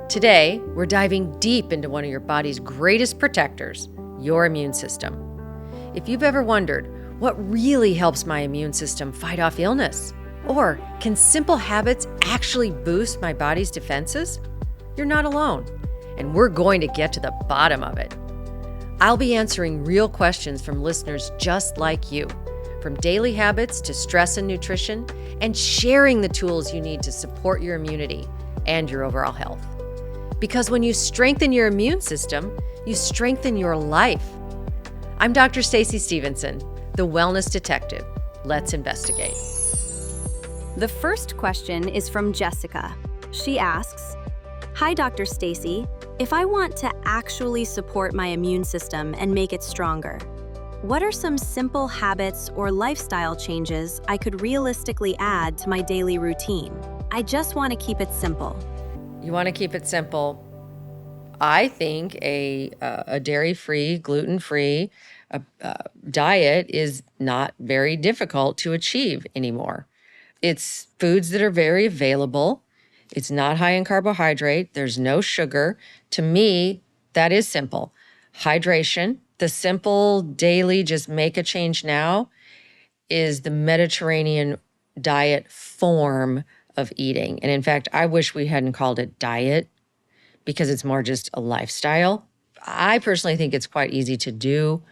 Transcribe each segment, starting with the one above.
Today, we're diving deep into one of your body's greatest protectors, your immune system. If you've ever wondered, what really helps my immune system fight off illness? Or can simple habits actually boost my body's defenses? You're not alone, and we're going to get to the bottom of it. I'll be answering real questions from listeners just like you, from daily habits to stress and nutrition, and sharing the tools you need to support your immunity and your overall health. Because when you strengthen your immune system, you strengthen your life. I'm Dr. Stacie Stevenson, the Wellness Detective. Let's investigate. The first question is from Jessica. She asks, "Hi, Dr. Stacie. If I want to actually support my immune system and make it stronger, what are some simple habits or lifestyle changes I could realistically add to my daily routine? I just want to keep it simple." You want to keep it simple. I think a dairy-free, gluten-free diet is not very difficult to achieve anymore. It's foods that are very available. It's not high in carbohydrate. There's no sugar. To me, that is simple. Hydration, the simple daily, just make a change now, is the Mediterranean diet form of eating. And in fact, I wish we hadn't called it diet because it's more just a lifestyle. I personally think it's quite easy to do.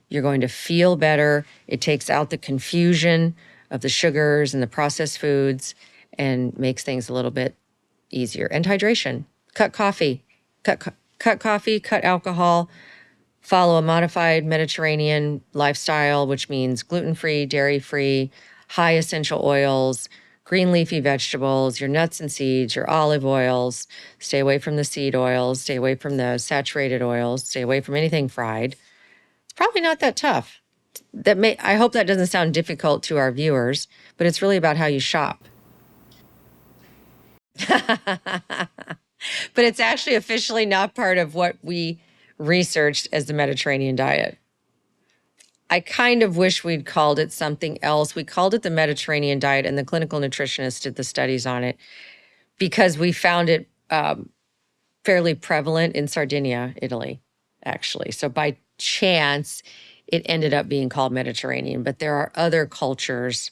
You're going to feel better. It takes out the confusion of the sugars and the processed foods and makes things a little bit easier. And hydration. Cut coffee. Cut coffee, cut alcohol. Follow a modified Mediterranean lifestyle, which means gluten-free, dairy-free, high essential oils, green leafy vegetables, your nuts and seeds, your olive oils. Stay away from the seed oils. Stay away from the saturated oils. Stay away from anything fried. It's probably not that tough. I hope that doesn't sound difficult to our viewers, but it's really about how you shop. But it's actually officially not part of what we researched as the Mediterranean diet. I kind of wish we'd called it something else. We called it the Mediterranean diet, and the clinical nutritionists did the studies on it because we found it fairly prevalent in Sardinia, Italy, actually. So by chance, it ended up being called Mediterranean. But there are other cultures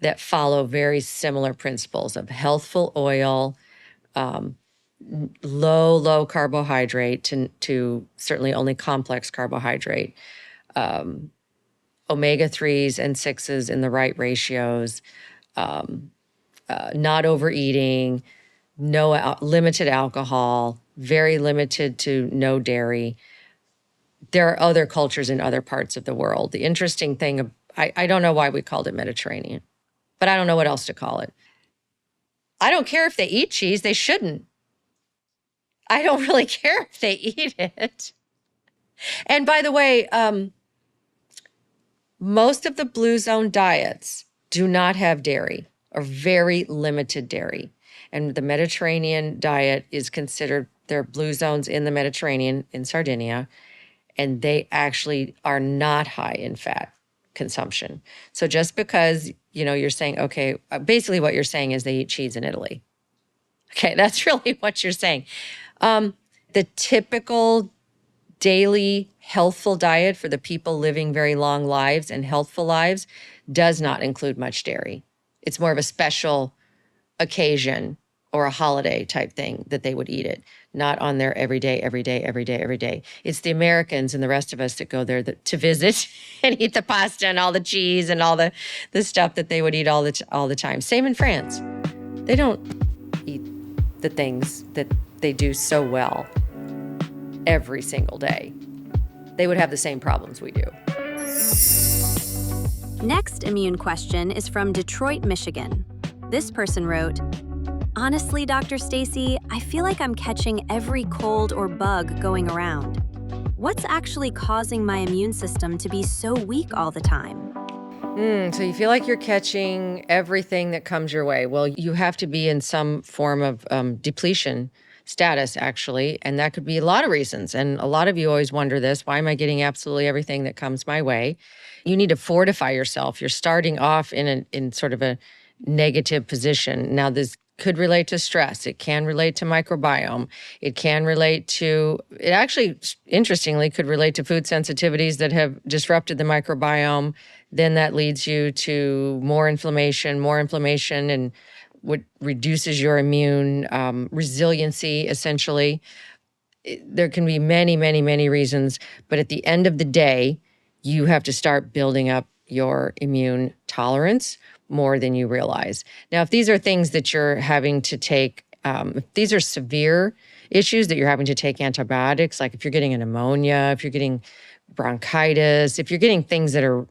that follow very similar principles of healthful oil, low carbohydrate to certainly only complex carbohydrate, omega-3s and 6s in the right ratios, not overeating, limited alcohol, very limited to no dairy. There are other cultures in other parts of the world. The interesting thing, I don't know why we called it Mediterranean, but I don't know what else to call it. I don't care if they eat cheese. They shouldn't. I don't really care if they eat it. And by the way, most of the Blue Zone diets do not have dairy or very limited dairy. And the Mediterranean diet is considered, there are Blue Zones in the Mediterranean, in Sardinia, and they actually are not high in fat consumption. So just because, you're saying, okay, basically what you're saying is they eat cheese in Italy. Okay, that's really what you're saying. The typical daily healthful diet for the people living very long lives and healthful lives does not include much dairy. It's more of a special occasion or a holiday type thing that they would eat it, not on their every day. It's the Americans and the rest of us that go there to visit and eat the pasta and all the cheese and all the stuff that they would eat all the time. Same in France. They don't eat the things that they do so well every single day. They would have the same problems we do. Next immune question is from Detroit, Michigan. This person wrote, "Honestly, Dr. Stacie, I feel like I'm catching every cold or bug going around. What's actually causing my immune system to be so weak all the time?" So you feel like you're catching everything that comes your way. Well, you have to be in some form of depletion status, actually, and that could be a lot of reasons. And a lot of you always wonder this, why am I getting absolutely everything that comes my way? You need to fortify yourself. You're starting off in sort of a negative position. Now, this could relate to stress. It can relate to microbiome. It can relate to, it actually, interestingly, could relate to food sensitivities that have disrupted the microbiome. Then that leads you to more inflammation, and what reduces your immune resiliency, essentially. There can be many, many, many reasons, but at the end of the day, you have to start building up your immune tolerance more than you realize. Now, if these are things that you're having to take, if these are severe issues that you're having to take antibiotics, like if you're getting a pneumonia, if you're getting bronchitis, if you're getting things that are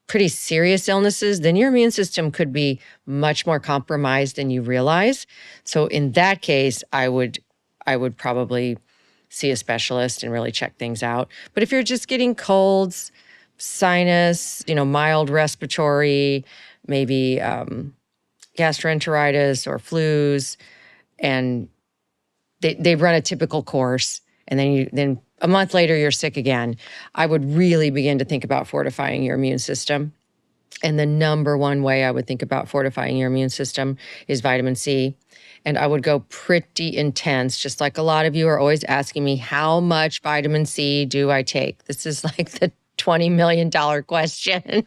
pretty serious illnesses, then your immune system could be much more compromised than you realize. So in that case, I would probably see a specialist and really check things out. But if you're just getting colds, sinus, mild respiratory, maybe gastroenteritis or flus, and they run a typical course, and then a month later you're sick again, I would really begin to think about fortifying your immune system. And the number one way I would think about fortifying your immune system is vitamin C. And I would go pretty intense, just like a lot of you are always asking me, how much vitamin C do I take? This is like the $20 million question.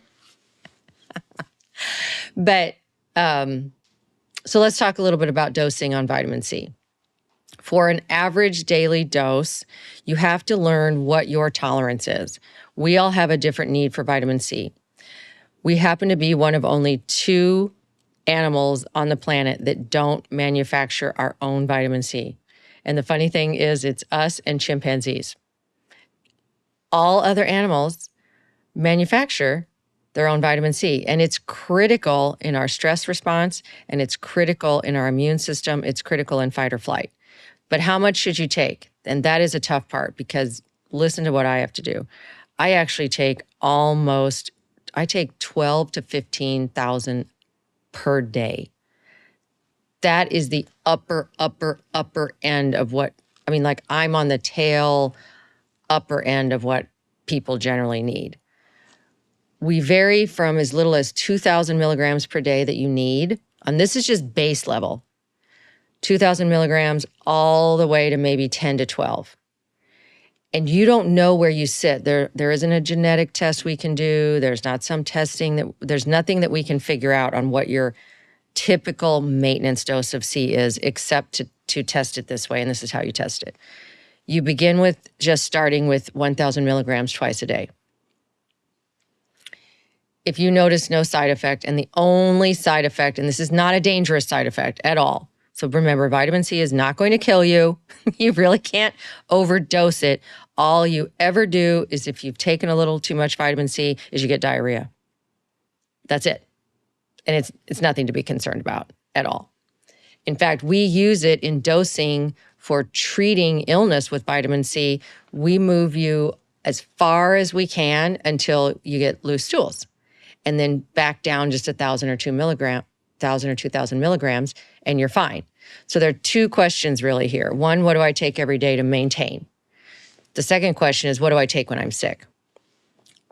But so let's talk a little bit about dosing on vitamin C. For an average daily dose, you have to learn what your tolerance is. We all have a different need for vitamin C. We happen to be one of only 2 animals on the planet that don't manufacture our own vitamin C. And the funny thing is, it's us and chimpanzees. All other animals manufacture their own vitamin C, and it's critical in our stress response, and it's critical in our immune system. It's critical in fight or flight. But how much should you take? And that is a tough part, because listen to what I have to do. I actually take 12 to 15,000 per day. That is the upper end of what, like I'm on the tail upper end of what people generally need. We vary from as little as 2,000 milligrams per day that you need, and this is just base level, 2,000 milligrams all the way to maybe 10 to 12. And you don't know where you sit. There isn't a genetic test we can do. There's not some testing there's nothing that we can figure out on what your typical maintenance dose of C is, except to test it this way. And this is how you test it. You begin with just starting with 1,000 milligrams twice a day. If you notice no side effect, and the only side effect, and this is not a dangerous side effect at all. So remember, vitamin C is not going to kill you. You really can't overdose it. All you ever do is, if you've taken a little too much vitamin C, is you get diarrhea. That's it. And it's nothing to be concerned about at all. In fact, we use it in dosing for treating illness with vitamin C. We move you as far as we can until you get loose stools, and then back down just 1,000 or 2,000 milligrams, and you're fine. So there are 2 questions really here. One, what do I take every day to maintain? The second question is, what do I take when I'm sick?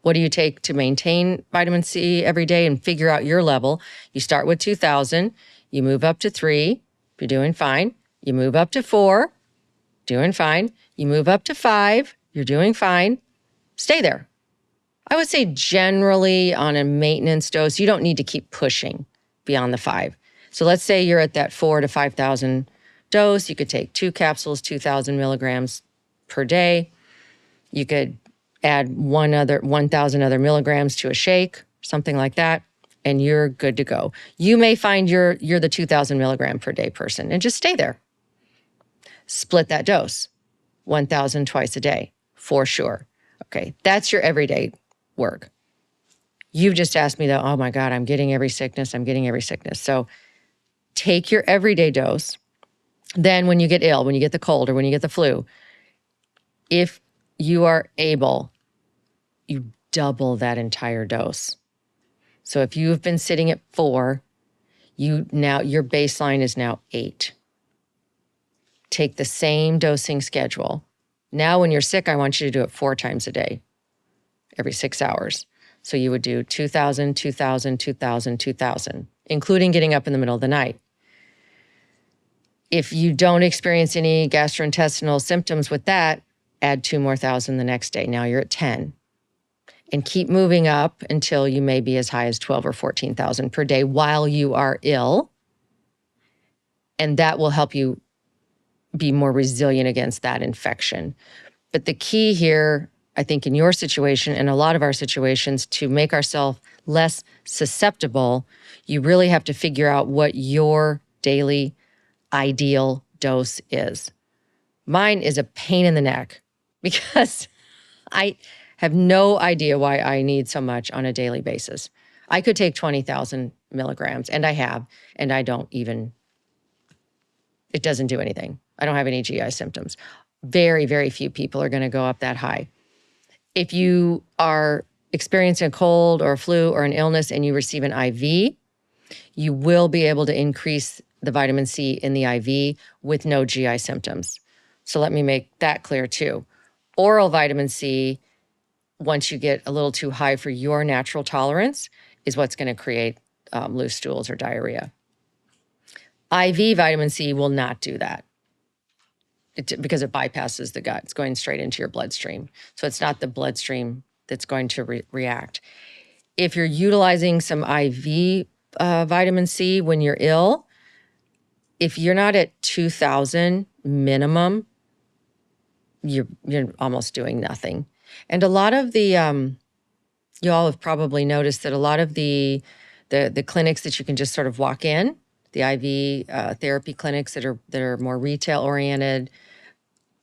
What do you take to maintain vitamin C every day and figure out your level? You start with 2,000, you move up to 3, you're doing fine. You move up to 4, doing fine. You move up to 5, you're doing fine. Stay there. I would say generally on a maintenance dose, you don't need to keep pushing beyond the 5. So let's say you're at that 4 to 5,000 dose. You could take 2 capsules, 2,000 milligrams per day. You could add 1,000 other milligrams to a shake, something like that, and you're good to go. You may find you're the 2,000 milligram per day person, and just stay there. Split that dose, 1,000 twice a day, for sure. Okay, that's your everyday work. You've just asked me, though, oh my God, I'm getting every sickness. So take your everyday dose. Then when you get ill, when you get the cold or when you get the flu, if you are able, you double that entire dose. So if you've been sitting at 4, your baseline is now 8. Take the same dosing schedule. Now when you're sick, I want you to do it 4 times a day, every 6 hours. So you would do 2,000, 2,000, 2,000, 2,000, including getting up in the middle of the night. If you don't experience any gastrointestinal symptoms with that, add 2,000 more the next day. Now you're at 10. And keep moving up until you may be as high as 12 or 14,000 per day while you are ill. And that will help you be more resilient against that infection. But the key here, I think in your situation and a lot of our situations, to make ourselves less susceptible, you really have to figure out what your daily ideal dose is. Mine is a pain in the neck because I have no idea why I need so much on a daily basis. I could take 20,000 milligrams, and I have, and I don't even, it doesn't do anything. I don't have any GI symptoms. Very, very few people are going to go up that high. If you are experiencing a cold or a flu or an illness and you receive an IV, you will be able to increase the vitamin C in the IV with no GI symptoms. So let me make that clear too. Oral vitamin C, once you get a little too high for your natural tolerance, is what's going to create loose stools or diarrhea. IV vitamin C will not do that because it bypasses the gut. It's going straight into your bloodstream. So it's not the bloodstream that's going to react. If you're utilizing some IV vitamin C when you're ill, if you're not at 2,000 minimum, you're almost doing nothing. And a lot of the, you all have probably noticed that a lot of the clinics that you can just sort of walk in, the IV therapy clinics that are more retail oriented,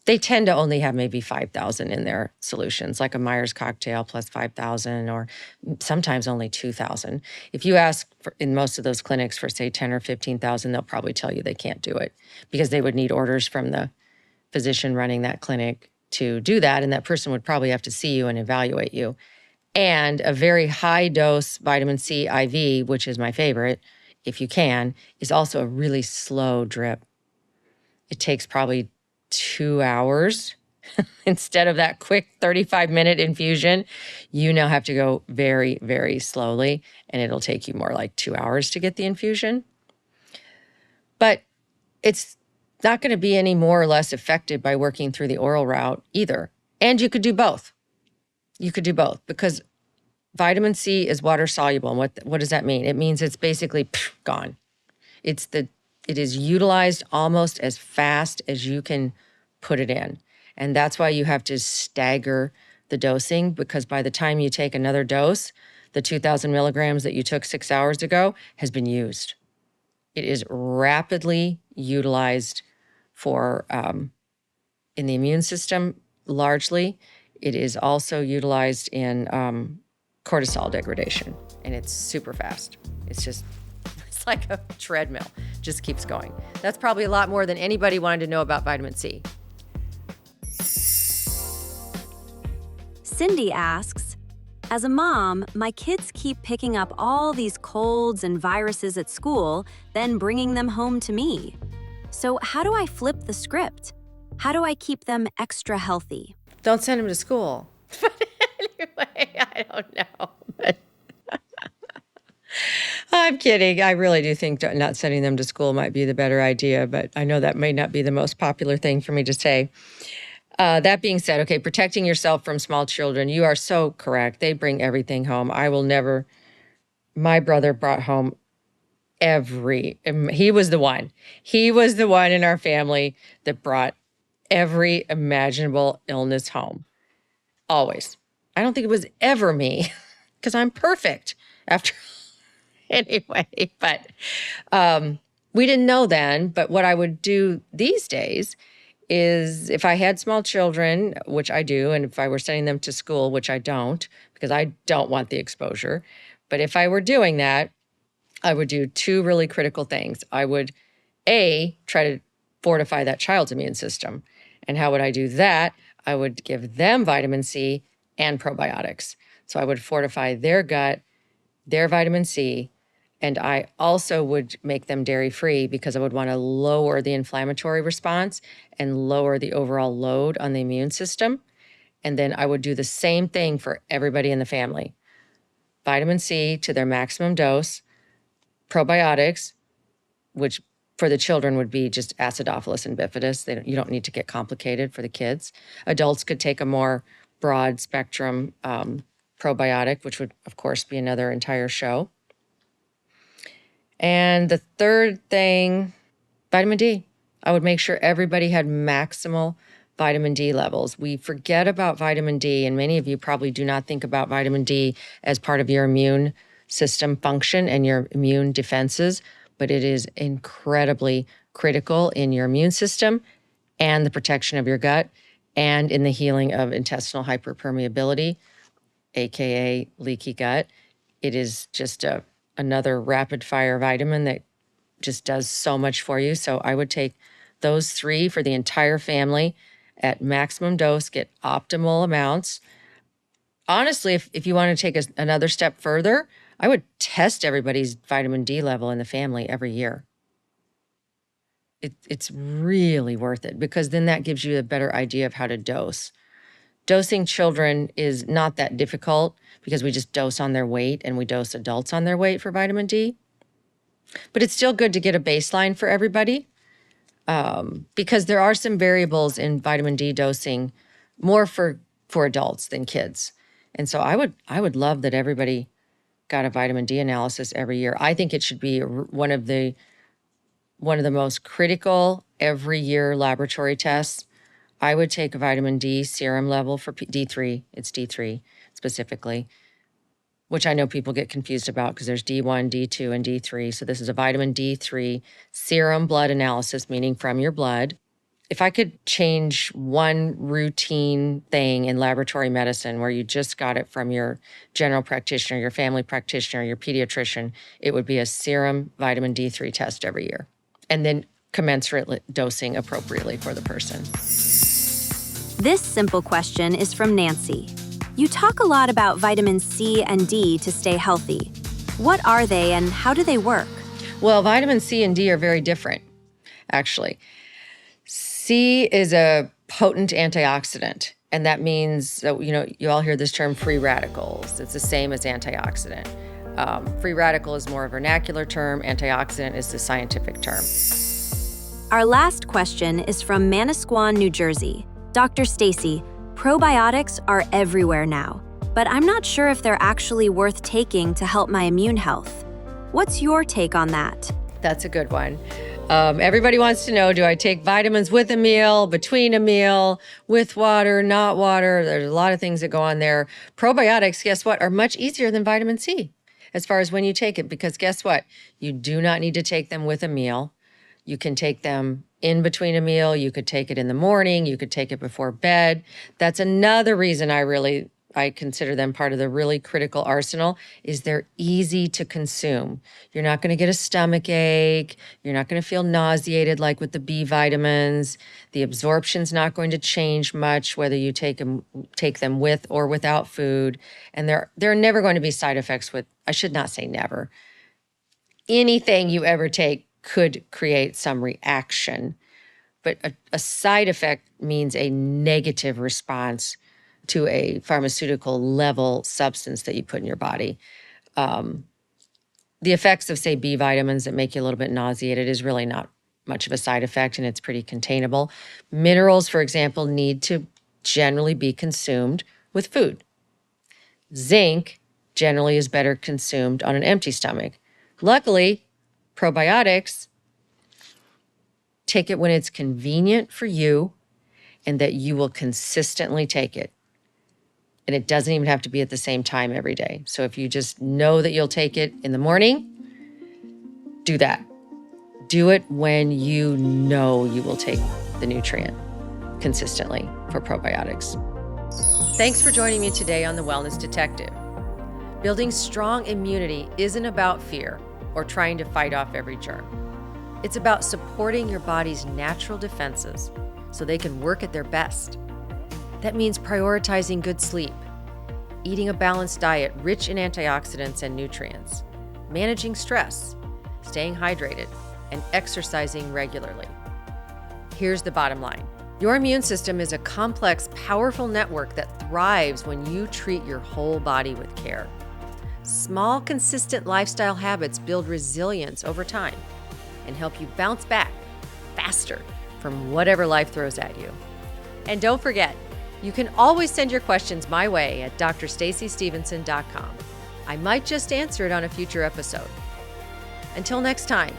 they tend to only have maybe 5,000 in their solutions, like a Myers cocktail plus 5,000, or sometimes only 2,000. If you ask in most of those clinics for say 10 or 15,000, they'll probably tell you they can't do it because they would need orders from the physician running that clinic to do that. And that person would probably have to see you and evaluate you. And a very high dose vitamin C IV, which is my favorite, if you can, is also a really slow drip. It takes probably 2 hours instead of that quick 35-minute infusion. You now have to go very, very slowly, and it'll take you more like 2 hours to get the infusion. But it's not going to be any more or less effective by working through the oral route either. And you could do both. You could do both because vitamin C is water soluble. And what does that mean? It means it's basically gone. It is utilized almost as fast as you can put it in. And that's why you have to stagger the dosing, because by the time you take another dose, the 2,000 milligrams that you took 6 hours ago has been used. It is rapidly utilized for in the immune system largely. It is also utilized in cortisol degradation, and it's super fast. It's like a treadmill, just keeps going. That's probably a lot more than anybody wanted to know about vitamin C. Cindy asks, as a mom, my kids keep picking up all these colds and viruses at school, then bringing them home to me. So how do I flip the script? How do I keep them extra healthy? Don't send them to school. But anyway, I don't know. But I'm kidding. I really do think not sending them to school might be the better idea, but I know that may not be the most popular thing for me to say. That being said, okay, protecting yourself from small children, you are so correct. They bring everything home. My brother brought home he was the one. He was the one in our family that brought every imaginable illness home. Always. I don't think it was ever me because I'm perfect after anyway, but we didn't know then. But what I would do these days is if I had small children, which I do, and if I were sending them to school, which I don't, because I don't want the exposure. But if I were doing that, I would do two really critical things. I would, try to fortify that child's immune system. And how would I do that? I would give them vitamin C and probiotics. So I would fortify their gut, their vitamin C, and I also would make them dairy-free because I would want to lower the inflammatory response and lower the overall load on the immune system. And then I would do the same thing for everybody in the family. Vitamin C to their maximum dose, probiotics, which for the children would be just acidophilus and bifidus. You don't need to get complicated for the kids. Adults could take a more broad spectrum probiotic, which would, of course, be another entire show. And the third thing, vitamin D. I would make sure everybody had maximal vitamin D levels. We forget about vitamin D, and many of you probably do not think about vitamin D as part of your immune system function and your immune defenses, but it is incredibly critical in your immune system and the protection of your gut and in the healing of intestinal hyperpermeability, aka leaky gut. It is just another rapid fire vitamin that just does so much for you. So I would take those 3 for the entire family at maximum dose, get optimal amounts. Honestly, if you want to take another step further, I would test everybody's vitamin D level in the family every year. It's really worth it, because then that gives you a better idea of how to dose. Dosing children is not that difficult because we just dose on their weight, and we dose adults on their weight for vitamin D. But it's still good to get a baseline for everybody, because there are some variables in vitamin D dosing more for adults than kids. And so I would love that everybody got a vitamin D analysis every year. I think it should be one of the most critical every year laboratory tests. I would take a vitamin D serum level for D3. It's D3 specifically, which I know people get confused about because there's D1, D2, and D3. So this is a vitamin D3 serum blood analysis, meaning from your blood. If I could change one routine thing in laboratory medicine where you just got it from your general practitioner, your family practitioner, your pediatrician, it would be a serum vitamin D3 test every year, and then commensurate dosing appropriately for the person. This simple question is from Nancy. You talk a lot about vitamin C and D to stay healthy. What are they and how do they work? Well, vitamin C and D are very different, actually. C is a potent antioxidant, and that means that, you all hear this term free radicals. It's the same as antioxidant. Free radical is more a vernacular term. Antioxidant is the scientific term. Our last question is from Manasquan, New Jersey. Dr. Stacie, probiotics are everywhere now, but I'm not sure if they're actually worth taking to help my immune health. What's your take on that? That's a good one. Everybody wants to know, do I take vitamins with a meal, between a meal, with water, not water? There's a lot of things that go on there. Probiotics, guess what, are much easier than vitamin C as far as when you take it, because guess what? You do not need to take them with a meal. You can take them in between a meal. You could take it in the morning. You could take it before bed. That's another reason I consider them part of the really critical arsenal, is they're easy to consume. You're not going to get a stomach ache. You're not going to feel nauseated like with the B vitamins. The absorption's not going to change much whether you take them with or without food. And there are never going to be side effects with, I should not say never. Anything you ever take could create some reaction, but a side effect means a negative response to a pharmaceutical level substance that you put in your body. The effects of, say, B vitamins that make you a little bit nauseated is really not much of a side effect, and it's pretty containable. Minerals, for example, need to generally be consumed with food. Zinc generally is better consumed on an empty stomach. Luckily, probiotics, take it when it's convenient for you and that you will consistently take it. And it doesn't even have to be at the same time every day. So if you just know that you'll take it in the morning, do that. Do it when you know you will take the nutrient consistently for probiotics. Thanks for joining me today on The Wellness Detective. Building strong immunity isn't about fear or trying to fight off every germ. It's about supporting your body's natural defenses so they can work at their best. That means prioritizing good sleep, eating a balanced diet rich in antioxidants and nutrients, managing stress, staying hydrated, and exercising regularly. Here's the bottom line. Your immune system is a complex, powerful network that thrives when you treat your whole body with care. Small, consistent lifestyle habits build resilience over time. and help you bounce back faster from whatever life throws at you. And don't forget, you can always send your questions my way at drstaciestevenson.com. I might just answer it on a future episode. Until next time,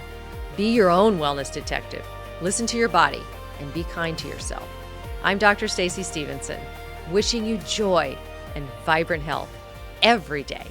be your own wellness detective, listen to your body, and be kind to yourself. I'm Dr. Stacie Stevenson, wishing you joy and vibrant health every day.